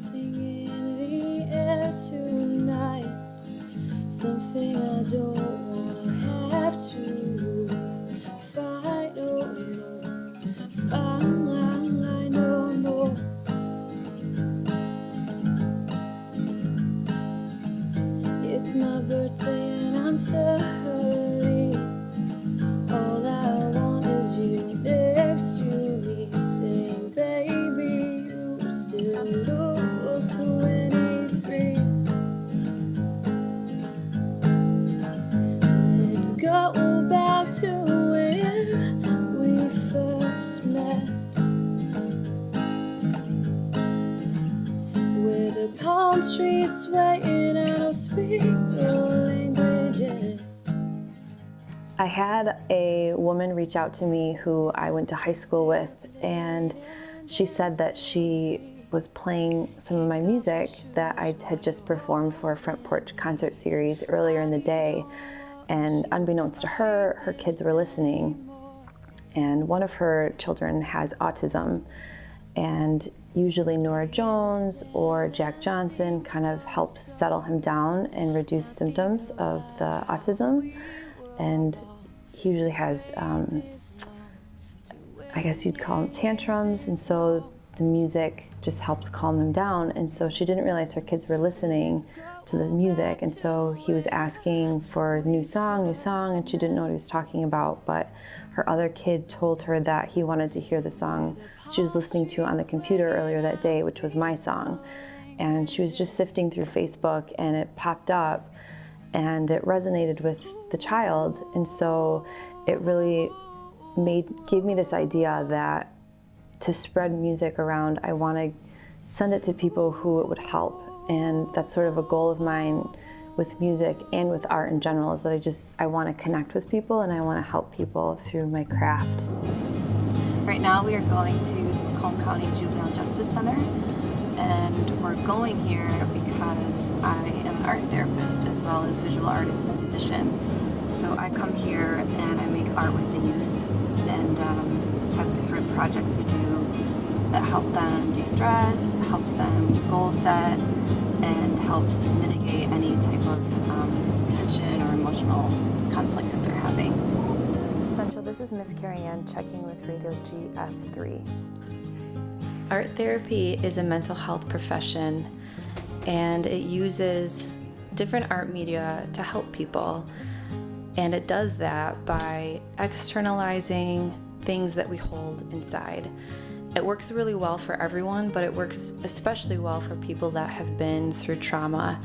something in the air tonight, something I don't wanna have to fight, oh no, fight no more. It's my birthday and I'm 30. All I want is you next to me, saying, baby, you still look 23. Let's go back to when we first met, where the palm trees swaying and I don't speak the language yet. I had a woman reach out to me who I went to high school with, and she said that she was playing some of my music that I had just performed for a Front Porch concert series earlier in the day, and unbeknownst to her, her kids were listening, and one of her children has autism, and usually Nora Jones or Jack Johnson kind of helps settle him down and reduce symptoms of the autism. And he usually has, I guess you'd call them tantrums, and so the music just helps calm him down. And so she didn't realize her kids were listening to the music, and so he was asking for new song, and she didn't know what he was talking about, but her other kid told her that he wanted to hear the song she was listening to on the computer earlier that day, which was my song. And she was just sifting through Facebook, and it popped up, and it resonated with the child, and so it really gave me this idea that to spread music around, I want to send it to people who it would help, and that's sort of a goal of mine with music and with art in general, is that I want to connect with people and I want to help people through my craft. Right now we are going to the Macomb County Juvenile Justice Center, and we're going here because I am an art therapist as well as visual artist and musician. So I come here and I make art with the youth, and have different projects we do that help them de-stress, helps them goal set, and helps mitigate any type of tension or emotional conflict that they're having. Central, this is Miss Karianne checking with Radio GF3. Art therapy is a mental health profession, and it uses different art media to help people. And it does that by externalizing things that we hold inside. It works really well for everyone, but it works especially well for people that have been through trauma.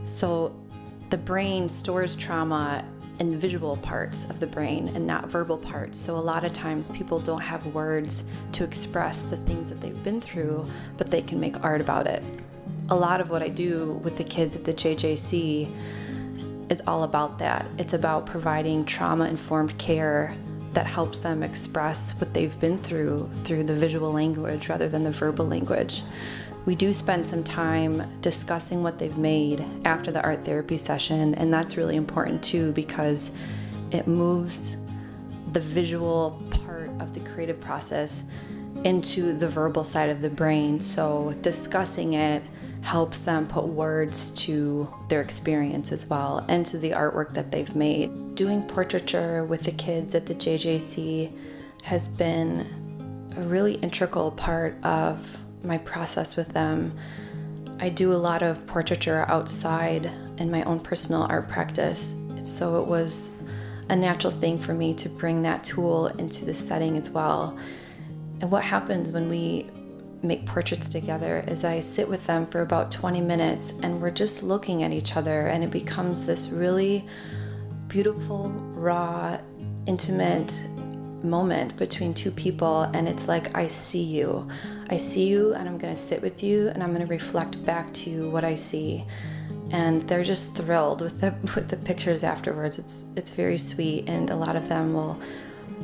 So the brain stores trauma in the visual parts of the brain and not verbal parts. So a lot of times people don't have words to express the things that they've been through, but they can make art about it. A lot of what I do with the kids at the JJC is all about that. It's about providing trauma-informed care that helps them express what they've been through the visual language rather than the verbal language. We do spend some time discussing what they've made after the art therapy session, and that's really important too, because it moves the visual part of the creative process into the verbal side of the brain. So discussing it helps them put words to their experience as well, and to the artwork that they've made. Doing portraiture with the kids at the JJC has been a really integral part of my process with them. I do a lot of portraiture outside in my own personal art practice, so it was a natural thing for me to bring that tool into the setting as well. And what happens when we make portraits together is I sit with them for about 20 minutes and we're just looking at each other, and it becomes this really beautiful, raw, intimate moment between two people, and it's like, I see you and I'm gonna sit with you and I'm gonna reflect back to you what I see. And they're just thrilled with the pictures afterwards. It's very sweet, and a lot of them will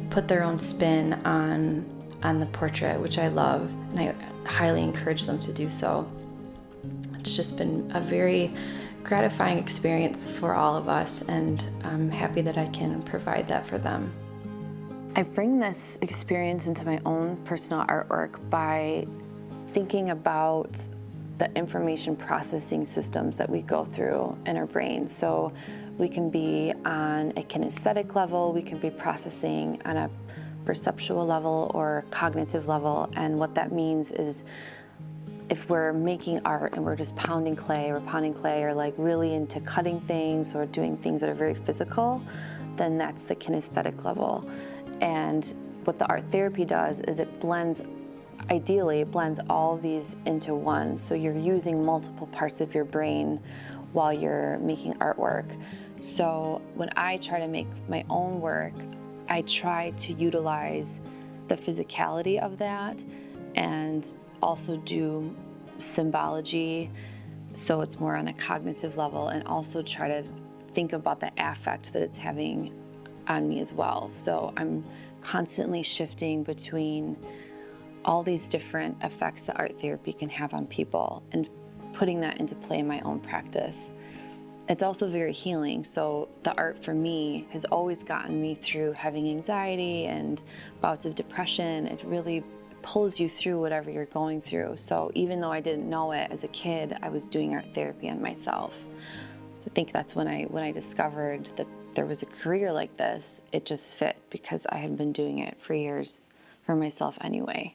put their own spin on the portrait, which I love, and I highly encourage them to do so. It's just been a very gratifying experience for all of us, and I'm happy that I can provide that for them. I bring this experience into my own personal artwork by thinking about the information processing systems that we go through in our brain. So we can be on a kinesthetic level, we can be processing on a perceptual level or cognitive level. And what that means is if we're making art and we're just pounding clay or like really into cutting things or doing things that are very physical, then that's the kinesthetic level. And what the art therapy does is it blends, ideally it blends all of these into one. So you're using multiple parts of your brain while you're making artwork. So when I try to make my own work, I try to utilize the physicality of that and also do symbology, so it's more on a cognitive level, and also try to think about the affect that it's having on me as well. So I'm constantly shifting between all these different effects that art therapy can have on people and putting that into play in my own practice. It's also very healing. So the art for me has always gotten me through having anxiety and bouts of depression. It really pulls you through whatever you're going through. So even though I didn't know it as a kid, I was doing art therapy on myself. I think that's when I discovered that there was a career like this. It just fit because I had been doing it for years for myself anyway.